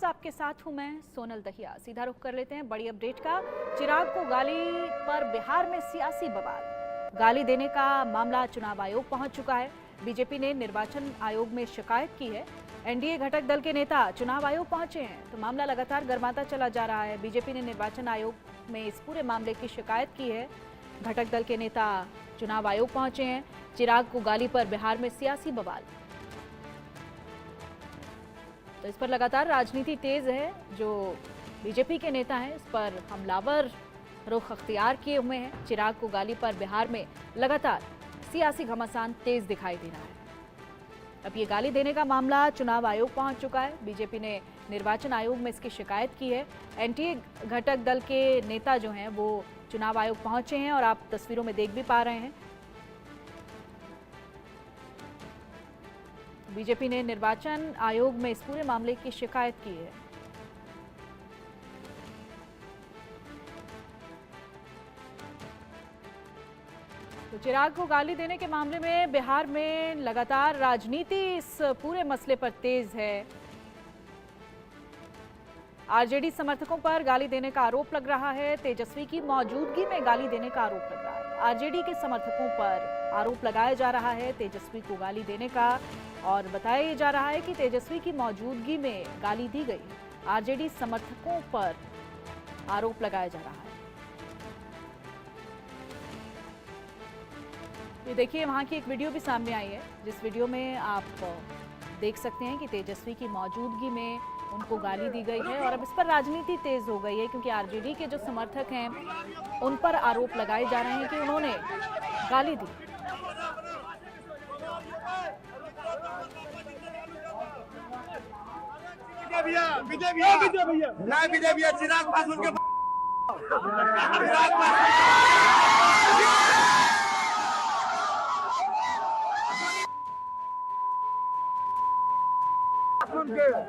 News आपके साथ हूं मैं सोनल दहिया। सीधा रुख कर लेते हैं बड़ी अपडेट का। चिराग को गाली पर बिहार में सियासी बवाल। गाली देने का मामला चुनाव आयोग पहुंच चुका है। बीजेपी ने निर्वाचन आयोग में शिकायत की है। एनडीए घटक दल के नेता चुनाव आयोग पहुंचे हैं तो मामला लगातार गर्माता चला जा रहा है। बीजेपी ने निर्वाचन आयोग में इस पूरे मामले की शिकायत की है। घटक दल के नेता चुनाव आयोग पहुंचे हैं। चिराग को गाली पर बिहार में सियासी बवाल, तो इस पर लगातार राजनीति तेज है। जो बीजेपी के नेता हैं इस पर हमलावर रुख अख्तियार किए हुए हैं। चिराग को गाली पर बिहार में लगातार सियासी घमासान तेज दिखाई दे रहा है। अब ये गाली देने का मामला चुनाव आयोग पहुंच चुका है। बीजेपी ने निर्वाचन आयोग में इसकी शिकायत की है। एनडीए घटक दल के नेता जो हैं वो चुनाव आयोग पहुंचे हैं और आप तस्वीरों में देख भी पा रहे हैं। बीजेपी ने निर्वाचन आयोग में इस पूरे मामले की शिकायत की है। तो चिराग को गाली देने के मामले में बिहार में लगातार राजनीति इस पूरे मसले पर तेज है। आरजेडी समर्थकों पर गाली देने का आरोप लग रहा है। तेजस्वी की मौजूदगी में गाली देने का आरोप लग रहा है। आरजेडी के समर्थकों पर आरोप लगाया जा रहा है तेजस्वी को गाली देने का, और बताया जा रहा है कि तेजस्वी की मौजूदगी में गाली दी गई। आरजेडी समर्थकों पर आरोप लगाया जा रहा है। ये देखिए, वहां की एक वीडियो भी सामने आई है जिस वीडियो में आप देख सकते हैं कि तेजस्वी की मौजूदगी में उनको गाली दी गई है। और अब इस पर राजनीति तेज हो गई है क्योंकि आरजेडी के जो समर्थक हैं उन पर आरोप लगाए जा रहे हैं कि उन्होंने गाली दी। चिराग पासवान के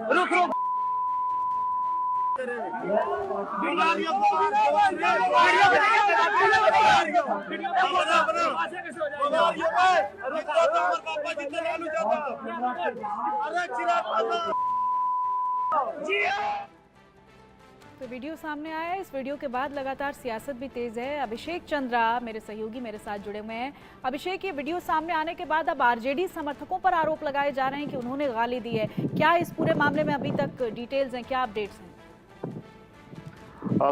रुक रुक तो वीडियो सामने आया है। इस वीडियो के बाद लगातार सियासत भी तेज है। अभिषेक चंद्रा मेरे सहयोगी मेरे साथ जुड़े हुए हैं। अभिषेक, ये वीडियो सामने आने के बाद अब आरजेडी समर्थकों पर आरोप लगाए जा रहे हैं कि उन्होंने गाली दी है। क्या इस पूरे मामले में अभी तक डिटेल्स हैं, क्या अपडेट्स हैं?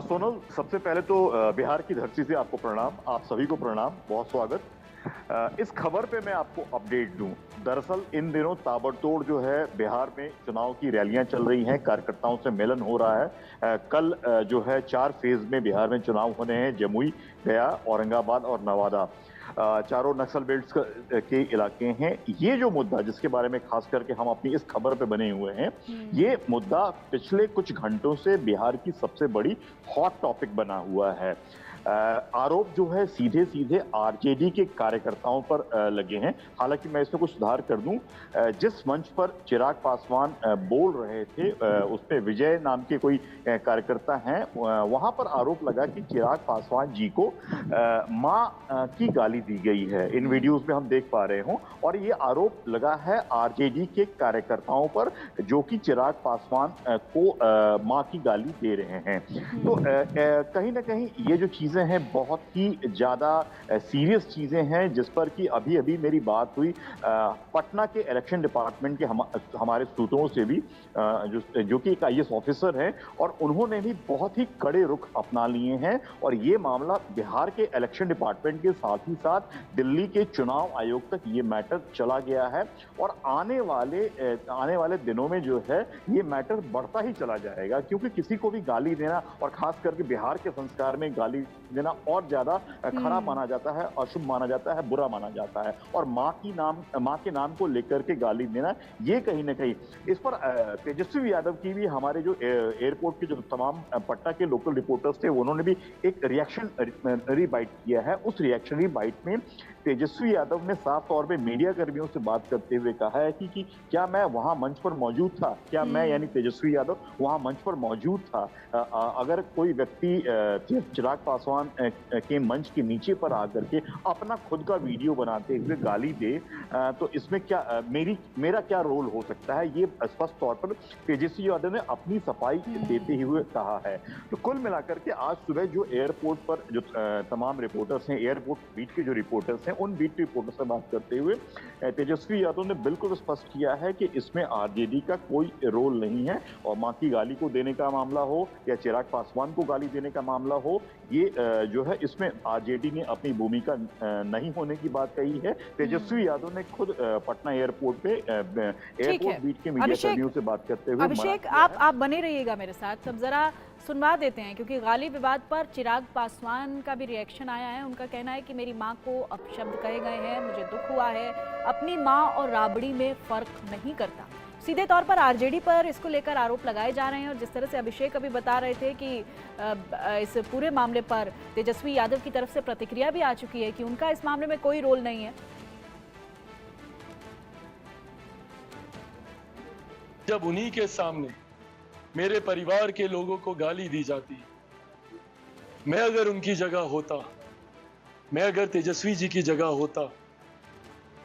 सोनल, सबसे पहले तो बिहार की धरती से आपको प्रणाम, आप सभी को प्रणाम, बहुत स्वागत। इस खबर पे मैं आपको अपडेट दूं। दरअसल इन दिनों ताबड़तोड़ जो है बिहार में चुनाव की रैलियां चल रही हैं, कार्यकर्ताओं से मिलन हो रहा है। कल जो है 4 फेज में बिहार में चुनाव होने हैं। जमुई, गया, औरंगाबाद और नवादा, चारों नक्सल बेल्ट्स के इलाके हैं। ये जो मुद्दा जिसके बारे में खास करके हम अपनी इस खबर पे बने हुए हैं, ये मुद्दा पिछले कुछ घंटों से बिहार की सबसे बड़ी हॉट टॉपिक बना हुआ है। आरोप जो है सीधे सीधे आरजेडी के कार्यकर्ताओं पर लगे हैं। हालांकि मैं इसमें कुछ सुधार कर दूं, जिस मंच पर चिराग पासवान बोल रहे थे उस पे विजय नाम के कोई कार्यकर्ता हैं, वहां पर आरोप लगा कि चिराग पासवान जी को मां की गाली दी गई है। इन वीडियोस में हम देख पा रहे हो, और ये आरोप लगा है आरजेडी के कार्यकर्ताओं पर जो कि चिराग पासवान को मां की गाली दे रहे हैं। तो कहीं ना कहीं ये जो चीजें हैं बहुत ही ज्यादा सीरियस चीजें हैं, जिस पर कि अभी अभी मेरी बात हुई पटना के इलेक्शन डिपार्टमेंट के हमारे सूत्रों से भी, जो कि एक आईएएस ऑफिसर हैं, और उन्होंने भी बहुत ही कड़े रुख अपना लिए हैं। और ये मामला बिहार के इलेक्शन डिपार्टमेंट के साथ ही साथ दिल्ली के चुनाव आयोग तक ये मैटर चला गया है, और आने वाले दिनों में जो है ये मैटर बढ़ता ही चला जाएगा। क्योंकि किसी को भी गाली देना, और खास करके बिहार के संस्कार में गाली देना और ज्यादा खराब माना जाता है, अशुभ माना जाता है, बुरा माना जाता है। और मां के नाम को लेकर के गाली देना, ये कहीं ना कहीं इस पर तेजस्वी यादव की भी, हमारे जो एयरपोर्ट के जो तमाम पटना के लोकल रिपोर्टर्स थे, उन्होंने भी एक रिएक्शनरी बाइट किया है। उस रिएक्शनरी बाइट में तेजस्वी यादव ने साफ तौर पे मीडिया कर्मियों से बात करते हुए कहा है कि क्या मैं वहां मंच पर मौजूद था, क्या मैं यानी तेजस्वी यादव वहां मंच पर मौजूद था। अगर कोई व्यक्ति चिराग पासवान पासवान के मंच के नीचे पर आकर के अपना खुद का वीडियो बनाते हुए गाली दे, तो इसमें क्या मेरा क्या रोल हो सकता है, ये स्पष्ट तौर पर तेजस्वी यादव ने अपनी सफाई देते हुए कहा है। तो कुल मिलाकर के आज सुबह जो एयरपोर्ट पर जो तमाम रिपोर्टर्स हैं, एयरपोर्ट बीट के जो रिपोर्टर्स हैं, उन बीट रिपोर्टर्स से बात करते हुए तेजस्वी यादव ने बिल्कुल स्पष्ट किया है कि इसमें आरजेडी का कोई रोल नहीं है, और मां की गाली को देने का मामला हो या चिराग पासवान को गाली देने का मामला हो, ये जो है इसमें आरजेडी ने अपनी भूमिका नहीं होने की बात कही है। तेजस्वी यादव ने खुद पटना एयरपोर्ट पे एयरपोर्ट बीट के मीडिया कर्मियों से बात करते हुए अभिषेक, आप बने रहिएगा मेरे साथ, अब जरा सुनवा देते हैं, क्योंकि गाली विवाद पर चिराग पासवान का भी रिएक्शन आया है। उनका कहना है कि मेरी मां को अपशब्द कहे गए हैं, मुझे दुख हुआ है, अपनी मां और राबड़ी में फर्क नहीं करता। सीधे तौर पर आरजेडी पर इसको लेकर आरोप लगाए जा रहे हैं, और जिस तरह से अभिषेक अभी बता रहे थे कि इस पूरे मामले पर तेजस्वी यादव की तरफ से प्रतिक्रिया भी आ चुकी है कि उनका इस मामले में कोई रोल नहीं है। जब उन्हीं के सामने मेरे परिवार के लोगों को गाली दी जाती, मैं अगर उनकी जगह होता, मैं अगर तेजस्वी जी की जगह होता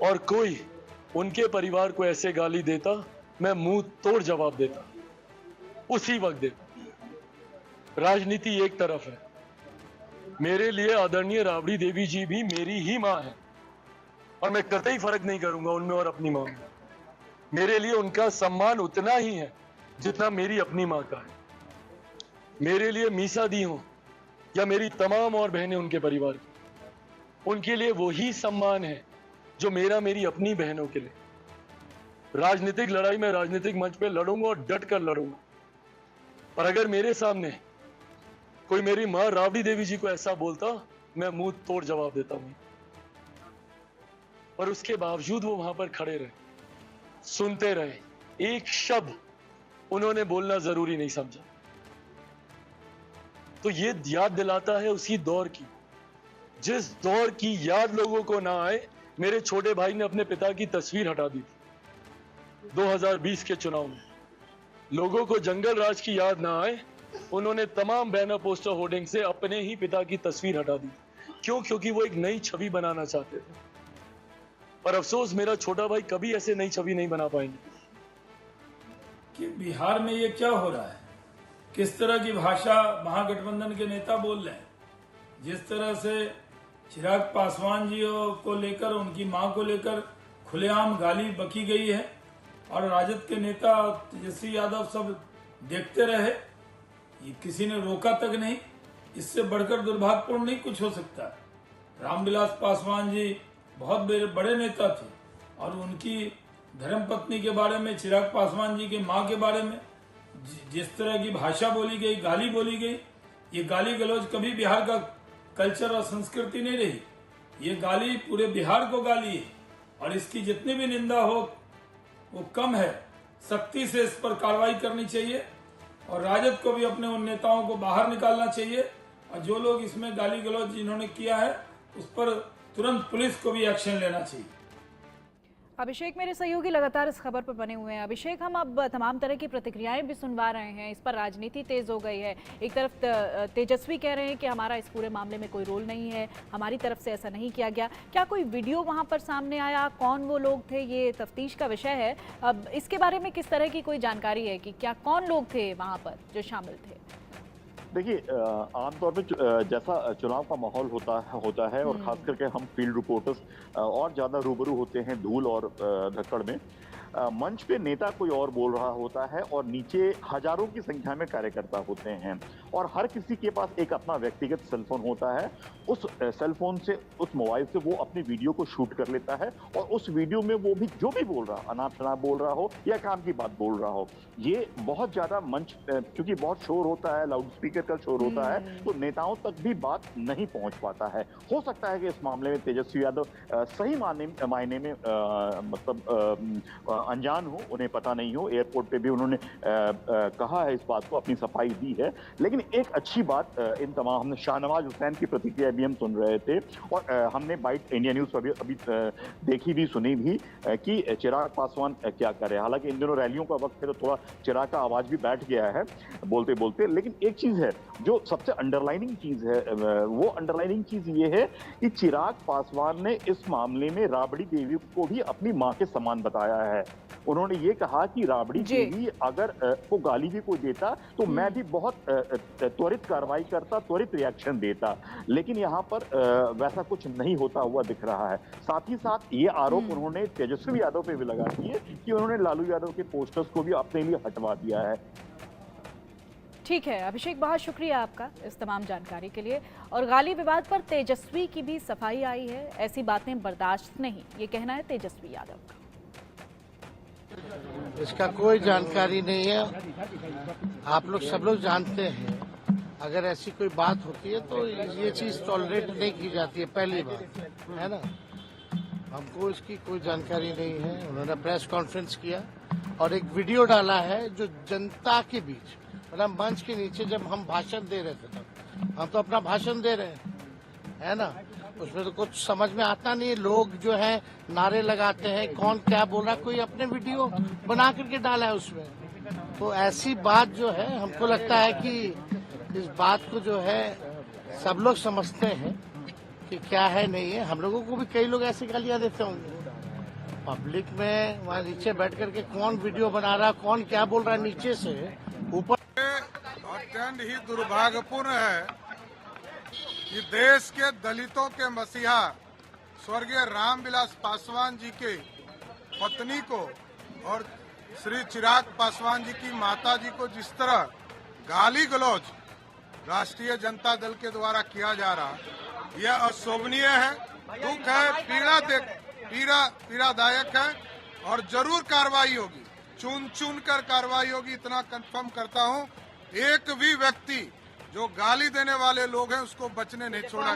और कोई उनके परिवार को ऐसे गाली देता, मैं मुंह तोड़ जवाब देता, उसी वक्त देता। राजनीति एक तरफ है, मेरे लिए आदरणीय राबड़ी देवी जी भी मेरी ही मां है, और मैं कतई फर्क नहीं करूंगा उनमें और अपनी मां में। मेरे लिए उनका सम्मान उतना ही है जितना मेरी अपनी मां का है। मेरे लिए मीसा दी हो या मेरी तमाम और बहनें उनके परिवार की, उनके लिए वही सम्मान है जो मेरा मेरी अपनी बहनों के लिए। राजनीतिक लड़ाई में राजनीतिक मंच पे लड़ूंगा और डट कर लड़ूंगा, और अगर मेरे सामने कोई मेरी मां राबड़ी देवी जी को ऐसा बोलता, मैं मुंह तोड़ जवाब देता हूं। और उसके बावजूद वो वहां पर खड़े रहे, सुनते रहे, एक शब्द उन्होंने बोलना जरूरी नहीं समझा। तो ये याद दिलाता है उसी दौर की, जिस दौर की याद लोगों को ना आए। मेरे छोटे भाई ने अपने पिता की तस्वीर हटा दी थी 2020 के चुनाव में। लोगों को जंगल राज की याद ना आए, उन्होंने तमाम बैनर पोस्टर होर्डिंग से अपने ही पिता की तस्वीर हटा दी। क्यों? क्योंकि वो एक नई छवि बनाना चाहते थे। पर अफसोस मेरा छोटा भाई कभी ऐसे नई छवि नहीं बना पाएंगे। कि बिहार में ये क्या हो रहा है, किस तरह की भाषा महागठबंधन के नेता बोल रहे हैं। जिस तरह से चिराग पासवान जी को लेकर, उनकी मां को लेकर खुलेआम गाली बकी गई है, और राजद के नेता तेजस्वी यादव सब देखते रहे, ये किसी ने रोका तक नहीं। इससे बढ़कर दुर्भाग्यपूर्ण नहीं कुछ हो सकता। रामविलास पासवान जी बहुत बड़े नेता थे, और उनकी धर्मपत्नी के बारे में, चिराग पासवान जी के मां के बारे में जिस तरह की भाषा बोली गई, गाली बोली गई, ये गाली गलौज कभी बिहार का कल्चर और संस्कृति नहीं रही। ये गाली पूरे बिहार को गाली है, और इसकी जितनी भी निंदा हो वो कम है। सख्ती से इस पर कार्रवाई करनी चाहिए, और राजद को भी अपने उन नेताओं को बाहर निकालना चाहिए, और जो लोग इसमें गाली गलौज जिन्होंने किया है उस पर तुरंत पुलिस को भी एक्शन लेना चाहिए। अभिषेक, मेरे सहयोगी लगातार इस खबर पर बने हुए हैं। अभिषेक, हम अब तमाम तरह की प्रतिक्रियाएं भी सुनवा रहे हैं, इस पर राजनीति तेज हो गई है। एक तरफ तेजस्वी कह रहे हैं कि हमारा इस पूरे मामले में कोई रोल नहीं है, हमारी तरफ से ऐसा नहीं किया गया। क्या कोई वीडियो वहां पर सामने आया? कौन वो लोग थे? ये तफ्तीश का विषय है। अब इसके बारे में किस तरह की कोई जानकारी है कि क्या कौन लोग थे वहां पर जो शामिल थे? देखिए, आमतौर पे जैसा चुनाव का माहौल होता है, और खास करके हम फील्ड रिपोर्टर्स और ज़्यादा रूबरू होते हैं धूल और धक्कड़ में। मंच पे नेता कोई और बोल रहा होता है, और नीचे हजारों की संख्या में कार्यकर्ता होते हैं, और हर किसी के पास एक अपना व्यक्तिगत सेलफोन होता है। उस सेलफोन से, उस मोबाइल से वो अपनी वीडियो को शूट कर लेता है, और उस वीडियो में वो भी जो भी बोल रहा, अनाप शनाप बोल रहा हो या काम की बात बोल रहा हो, ये बहुत ज्यादा मंच, क्योंकि बहुत शोर होता है, लाउड स्पीकर का शोर होता है, तो नेताओं तक भी बात नहीं पहुंच पाता है। हो सकता है कि इस मामले में तेजस्वी यादव सही मायने में मतलब अनजान हो, उन्हें पता नहीं हो। एयरपोर्ट पे भी उन्होंने कहा है, इस बात को अपनी सफाई दी है। लेकिन एक अच्छी बात इन तमाम, हमने शाहनवाज हुसैन की प्रतिक्रिया भी हम सुन रहे थे और हमने बाइट इंडिया न्यूज पर अभी देखी भी सुनी भी कि चिराग पासवान क्या कर रहे हैं। हालांकि इन दिनों रैलियों का वक्त है तो थोड़ा चिराग का आवाज भी बैठ गया है बोलते बोलते। लेकिन एक चीज है जो सबसे अंडरलाइनिंग चीज है, वो अंडरलाइनिंग चीज ये है कि चिराग पासवान ने इस मामले में राबड़ी देवी को भी अपनी मां के समान बताया है। उन्होंने ये कहा कि राबड़ी देवी अगर को गाली भी कोई देता तो मैं भी बहुत त्वरित कार्रवाई करता, त्वरित रिएक्शन देता। लेकिन यहाँ पर वैसा कुछ नहीं होता हुआ दिख रहा है। साथ ही साथ ये आरोप उन्होंने तेजस्वी यादव पे भी लगा दिए कि उन्होंने लालू यादव के पोस्टर्स को भी अपने लिए हटवा दिया है। ठीक है अभिषेक, बहुत शुक्रिया आपका इस तमाम जानकारी के लिए। और गाली विवाद पर तेजस्वी की भी सफाई आई है। ऐसी बातें बर्दाश्त नहीं, ये कहना है तेजस्वी यादव का। इसका कोई जानकारी नहीं है। आप लोग सब लोग जानते हैं, अगर ऐसी कोई बात होती है तो ये चीज टॉलरेट नहीं की जाती है, पहली बात है ना। हमको इसकी कोई जानकारी नहीं है। उन्होंने प्रेस कॉन्फ्रेंस किया और एक वीडियो डाला है जो जनता के बीच, मतलब मंच के नीचे जब हम भाषण दे रहे थे, तब हम तो अपना भाषण दे रहे हैं, है ना। उसमें तो कुछ समझ में आता नहीं है। लोग जो है नारे लगाते हैं, कौन क्या बोल रहा है, कोई अपने वीडियो बना करके डाला है उसमें। तो ऐसी बात जो है, हमको लगता है कि इस बात को जो है सब लोग समझते हैं कि क्या है नहीं है। हम लोगों को भी कई लोग ऐसी गालियां देते होंगे पब्लिक में, वहाँ नीचे बैठ करके कौन वीडियो बना रहा है, कौन क्या बोल रहा है नीचे से ऊपर। अत्यंत ही दुर्भाग्यपूर्ण है कि देश के दलितों के मसीहा स्वर्गीय रामविलास पासवान जी के पत्नी को और श्री चिराग पासवान जी की माता जी को जिस तरह गाली गलौज राष्ट्रीय जनता दल के द्वारा किया जा रहा, यह अशोभनीय है, दुख है, पीड़ादायक है और जरूर कार्रवाई होगी, चुन कर कार्रवाई होगी। इतना कंफर्म करता हूं, एक भी व्यक्ति जो गाली देने वाले लोग हैं उसको बचने नहीं छोड़ा।